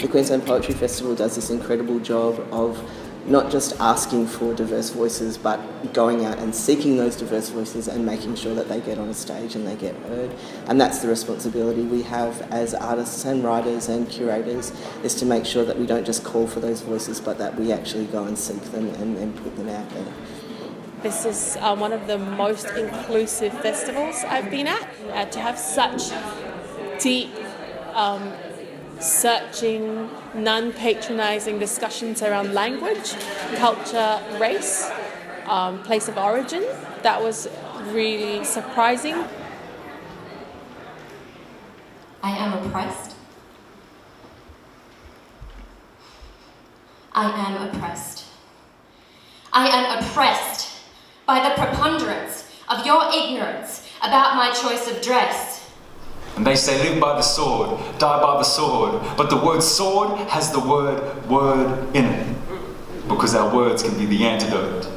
the Queensland Poetry Festival does this incredible job of not just asking for diverse voices, but going out and seeking those diverse voices and making sure that they get on a stage and they get heard. And that's the responsibility we have as artists and writers and curators, is to make sure that we don't just call for those voices, but that we actually go and seek them and put them out there. This is one of the most inclusive festivals I've been at. To have such deep, searching, non-patronising discussions around language, culture, race, place of origin. That was really surprising. I am oppressed. I am oppressed. I am oppressed by the preponderance of your ignorance about my choice of dress. And they say live by the sword, die by the sword, but the word sword has the word in it, because our words can be the antidote.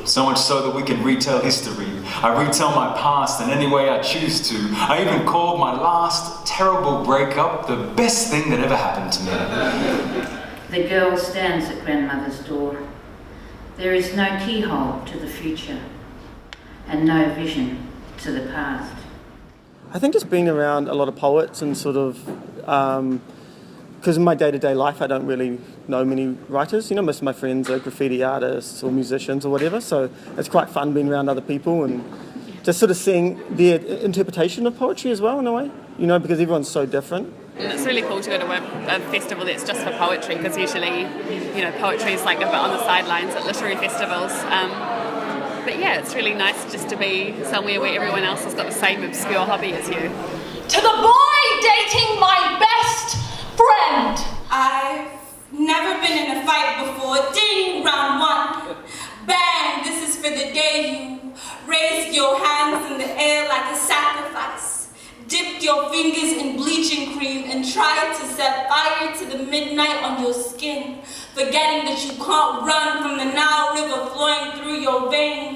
So much so that we can retell history. I retell my past in any way I choose to. I even called my last terrible breakup the best thing that ever happened to me. The girl stands at grandmother's door. There is no keyhole to the future and no vision to the past. I think just being around a lot of poets and sort of, because in my day-to-day life I don't really know many writers. You know, most of my friends are graffiti artists or musicians or whatever, so it's quite fun being around other people and just sort of seeing their interpretation of poetry as well in a way, you know, because everyone's so different. It's really cool to go to a festival that's just for poetry, because usually, you know, poetry is like a bit on the sidelines at literary festivals. But yeah, it's really nice just to be somewhere where everyone else has got the same obscure hobby as you. To the boy dating my best friend! I've never been in a fight before. Ding, round one. Bang, this is for the day you raised your hands in the air like a sacrifice. Dipped your fingers in bleaching cream and tried to set fire to the midnight on your skin, forgetting that you can't run from the Nile River flowing through your veins.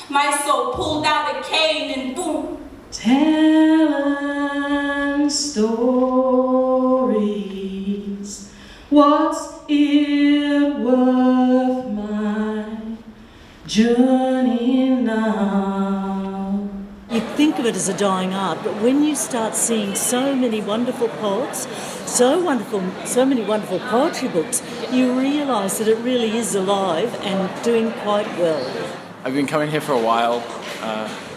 My soul pulled out a cane and boom. Telling stories, what's it worth my journey now? You think of it as a dying art, but when you start seeing so many wonderful poets, so many wonderful poetry books, you realise that it really is alive and doing quite well. I've been coming here for a while,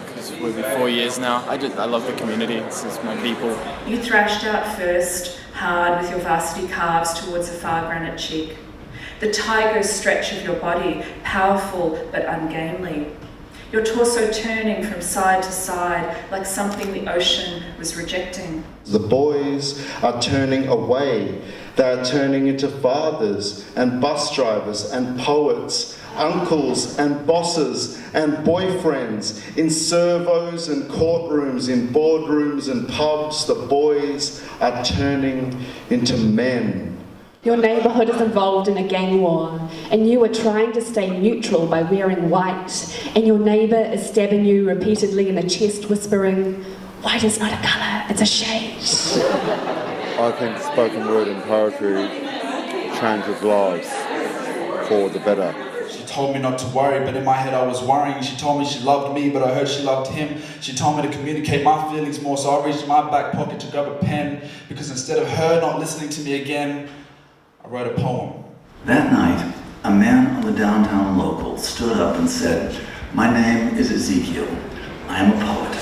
because we'll be 4 years now. I love the community. This is my people. You thrashed out first, hard with your varsity calves towards a far granite cheek. The tiger stretch of your body, powerful but ungainly. Your torso turning from side to side like something the ocean was rejecting. The boys are turning away. They are turning into fathers and bus drivers and poets, uncles and bosses and boyfriends, in servos and courtrooms, in boardrooms and pubs. The boys are turning into men. Your neighbourhood is involved in a gang war, and you are trying to stay neutral by wearing white, and your neighbour is stabbing you repeatedly in the chest, whispering, "White is not a colour, it's a shade." I think spoken word and poetry changes lives for the better. She told me not to worry, but in my head I was worrying. She told me she loved me, but I heard she loved him. She told me to communicate my feelings more, so I reached my back pocket to grab a pen, because instead of her not listening to me again, I wrote a poem. That night, a man on the downtown local stood up and said, "My name is Ezekiel. I am a poet."